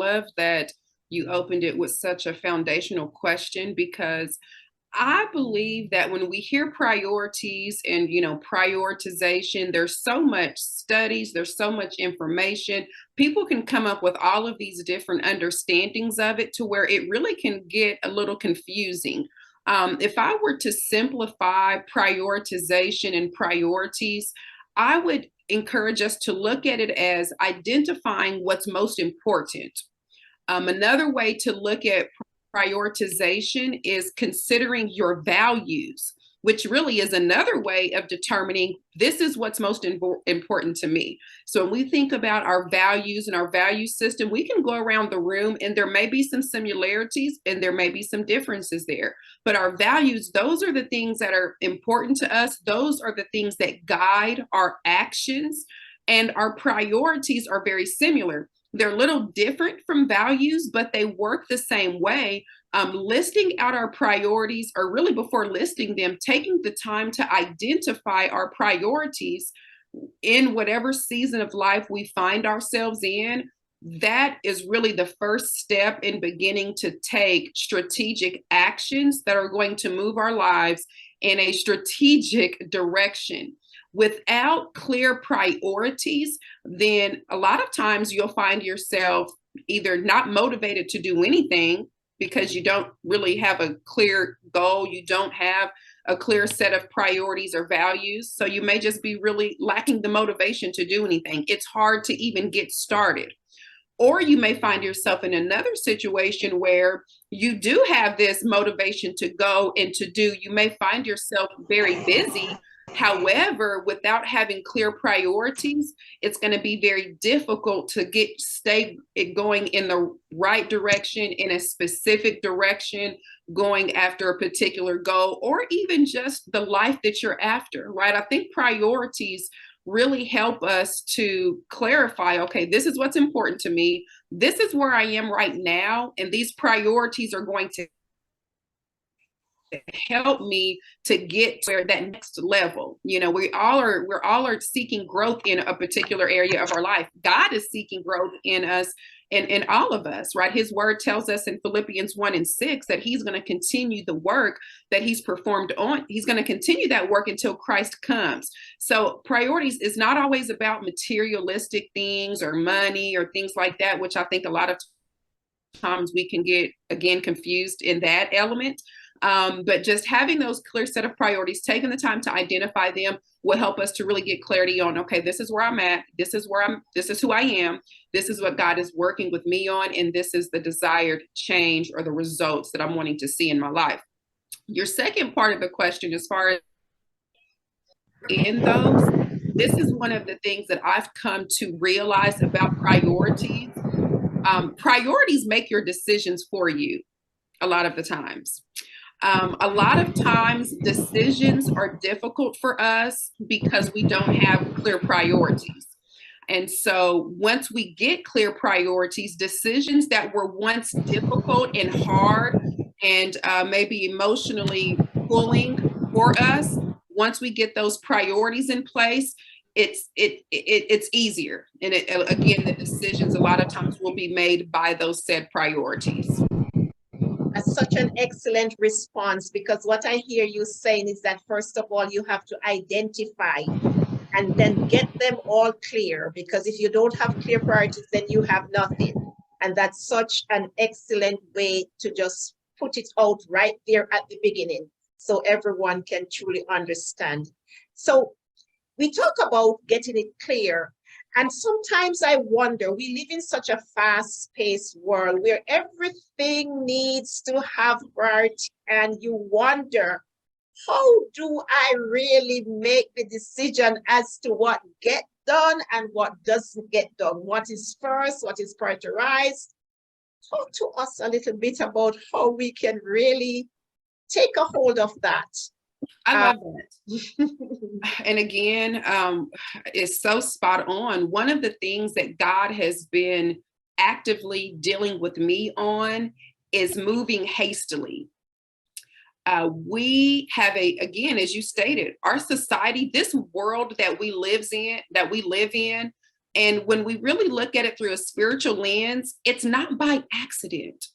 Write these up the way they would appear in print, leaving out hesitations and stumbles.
love that you opened it with such a foundational question because I believe that when we hear priorities and prioritization, there's so much studies, there's so much information. People can come up with all of these different understandings of it to where it really can get a little confusing. If I were to simplify prioritization and priorities, I would encourage us to look at it as identifying what's most important. Another way to look at prioritization is considering your values, which really is another way of determining this is what's most important to me. So when we think about our values and our value system, we can go around the room and there may be some similarities and there may be some differences there. But our values, those are the things that are important to us. Those are the things that guide our actions. And our priorities are very similar. They're a little different from values, but they work the same way. Listing out our priorities, or really before listing them, taking the time to identify our priorities in whatever season of life we find ourselves in, that is really the first step in beginning to take strategic actions that are going to move our lives in a strategic direction. Without clear priorities, then a lot of times you'll find yourself either not motivated to do anything because you don't really have a clear goal, you don't have a clear set of priorities or values. So you may just be really lacking the motivation to do anything. It's hard to even get started. Or you may find yourself in another situation where you do have this motivation to go and to do. You may find yourself very busy. However, without having clear priorities, it's going to be very difficult to stay going in the right direction, in a specific direction, going after a particular goal, or even just the life that you're after, right? I think priorities really help us to clarify, okay, this is what's important to me. This is where I am right now. And these priorities are going to help me to get to that next level. We're all are seeking growth in a particular area of our life. God is seeking growth in us and in all of us, right? His word tells us in Philippians 1:6 that he's going to continue the work that he's performed on. He's going to continue that work until Christ comes. So priorities is not always about materialistic things or money or things like that, which I think a lot of times we can get, again, confused in that element. But just having those clear set of priorities, taking the time to identify them will help us to really get clarity on, okay, this is where I'm at. This is who I am. This is what God is working with me on. And this is the desired change or the results that I'm wanting to see in my life. Your second part of the question, as far as in those, this is one of the things that I've come to realize about priorities. Priorities make your decisions for you a lot of the times. A lot of times decisions are difficult for us because we don't have clear priorities. And so once we get clear priorities, decisions that were once difficult and hard and maybe emotionally pulling for us, once we get those priorities in place, it's easier. And again, the decisions a lot of times will be made by those said priorities. That's such an excellent response, because what I hear you saying is that first of all, you have to identify and then get them all clear, because if you don't have clear priorities, then you have nothing. And that's such an excellent way to just put it out right there at the beginning so everyone can truly understand. So we talk about getting it clear. And sometimes I wonder, we live in such a fast-paced world where everything needs to have priority, and you wonder, how do I really make the decision as to what gets done and what doesn't get done? What is first, what is prioritized? Talk to us a little bit about how we can really take a hold of that. I love that. And again, it's so spot on. One of the things that God has been actively dealing with me on is moving hastily. We have again, as you stated, our society, this world that we live in, And when we really look at it through a spiritual lens, it's not by accident.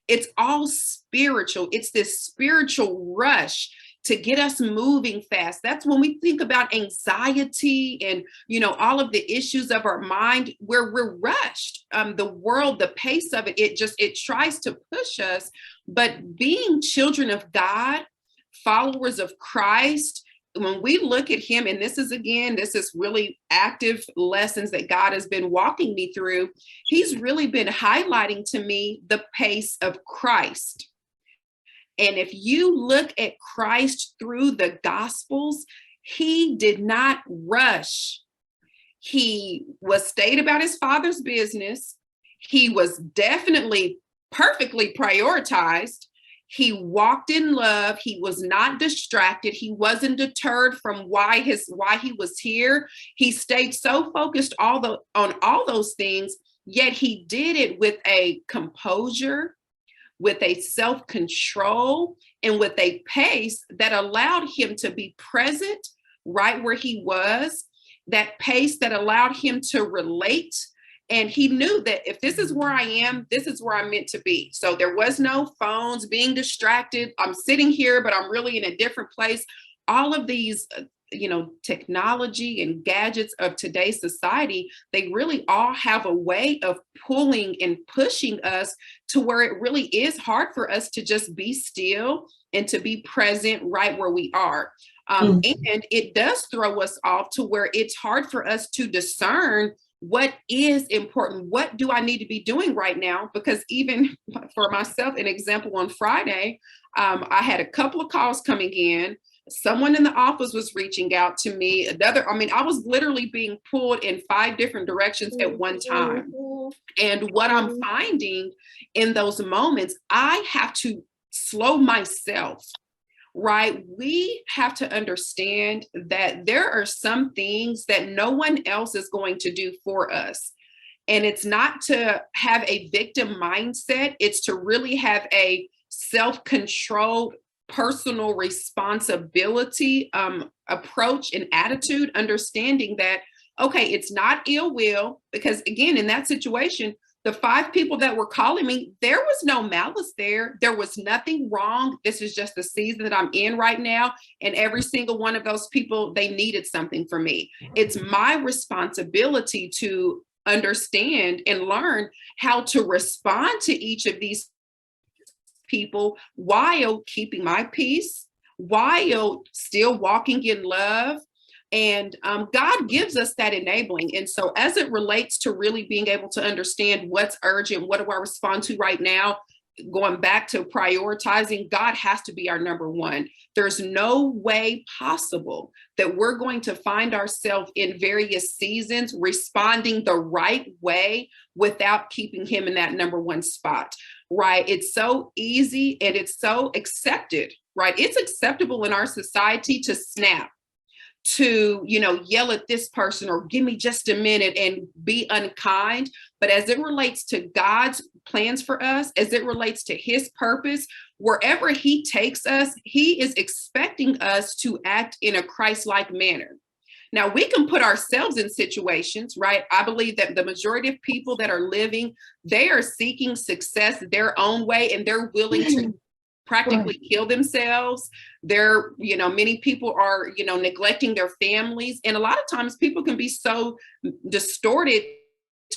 It's all spiritual. It's this spiritual rush to get us moving fast. That's when we think about anxiety and, all of the issues of our mind, where we're rushed. The world, the pace of it, it tries to push us. But being children of God, followers of Christ, when we look at him, and this is really active lessons that God has been walking me through. He's really been highlighting to me the pace of Christ. And if you look at Christ through the Gospels, he did not rush. He was stayed about his Father's business. He was definitely perfectly prioritized. He walked in love. He was not distracted. He wasn't deterred from why he was here. He stayed so focused on all those things, yet he did it with a composure, with a self-control, and with a pace that allowed him to be present right where he was, that pace that allowed him to relate. And he knew that if this is where I am, this is where I'm meant to be. So there was no phones, being distracted. I'm sitting here, but I'm really in a different place. All of these, technology and gadgets of today's society, they really all have a way of pulling and pushing us to where it really is hard for us to just be still and to be present right where we are. And it does throw us off to where it's hard for us to discern what is important. What do I need to be doing right now? Because even for myself, an example, on Friday, I had a couple of calls coming in. Someone in the office was reaching out to me. I was literally being pulled in 5 different directions at one time. And what I'm finding in those moments, I have to slow myself. Right? We have to understand that there are some things that no one else is going to do for us. And it's not to have a victim mindset, it's to really have a self-controlled, personal responsibility approach and attitude, understanding that, okay, it's not ill will, because again, in that situation, the 5 people that were calling me, there was no malice there. There was nothing wrong. This is just the season that I'm in right now. And every single one of those people, they needed something from me. It's my responsibility to understand and learn how to respond to each of these people while keeping my peace, while still walking in love. And God gives us that enabling. And so as it relates to really being able to understand what's urgent, what do I respond to right now, going back to prioritizing, God has to be our number one. There's no way possible that we're going to find ourselves in various seasons responding the right way without keeping him in that number one spot, right? It's so easy and it's so accepted, right? It's acceptable in our society to snap, to yell at this person or give me just a minute and be unkind. But as it relates to God's plans for us, as it relates to his purpose, wherever he takes us, he is expecting us to act in a Christ-like manner. Now, we can put ourselves in situations, right? I believe that the majority of people that are living, they are seeking success their own way, and they're willing to practically kill themselves. Many people are, neglecting their families. And a lot of times people can be so distorted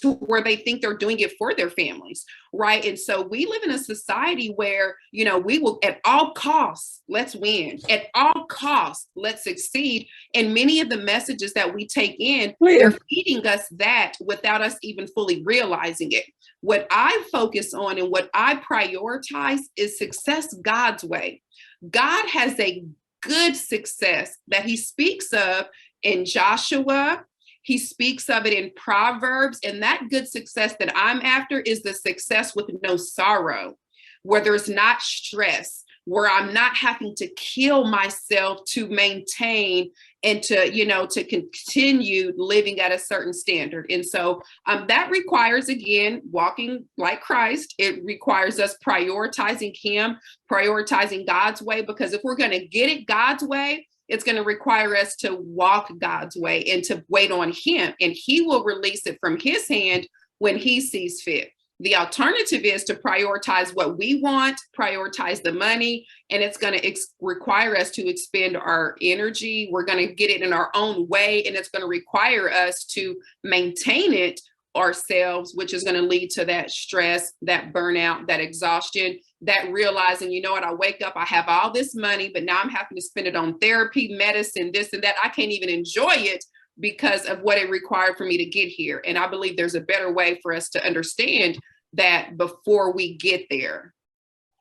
to where they think they're doing it for their families, right? And so we live in a society where, we will at all costs, let's win. At all costs, let's succeed. And many of the messages that we take in, they're feeding us that without us even fully realizing it. What I focus on and what I prioritize is success God's way. God has a good success that he speaks of in Joshua. He speaks of it in Proverbs. And that good success that I'm after is the success with no sorrow, where there's not stress, where I'm not having to kill myself to maintain and to continue living at a certain standard. And so that requires, again, walking like Christ. It requires us prioritizing him, prioritizing God's way, because if we're going to get it God's way, It's going to require us to walk God's way and to wait on him, and he will release it from his hand when he sees fit. The alternative is to prioritize what we want, prioritize the money, and it's going to require us to expend our energy. We're going to get it in our own way, and it's going to require us to maintain it ourselves, which is going to lead to that stress, that burnout, that exhaustion, that realizing, you know what, I wake up, I have all this money, but now I'm having to spend it on therapy, medicine, this and that. I can't even enjoy it because of what it required for me to get here. And I believe there's a better way for us to understand that before we get there.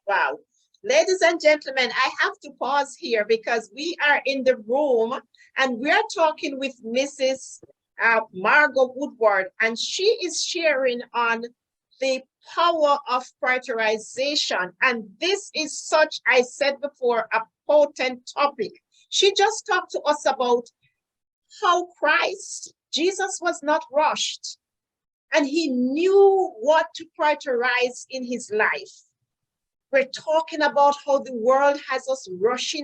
Wow. Ladies and gentlemen, I have to pause here because we are in the room and we are talking with Mrs. Margot Woodward, and she is sharing on the power of prioritization. And this is such, I said before, a potent topic. She just talked to us about how Jesus was not rushed, and he knew what to prioritize in his life. We're talking about how the world has us rushing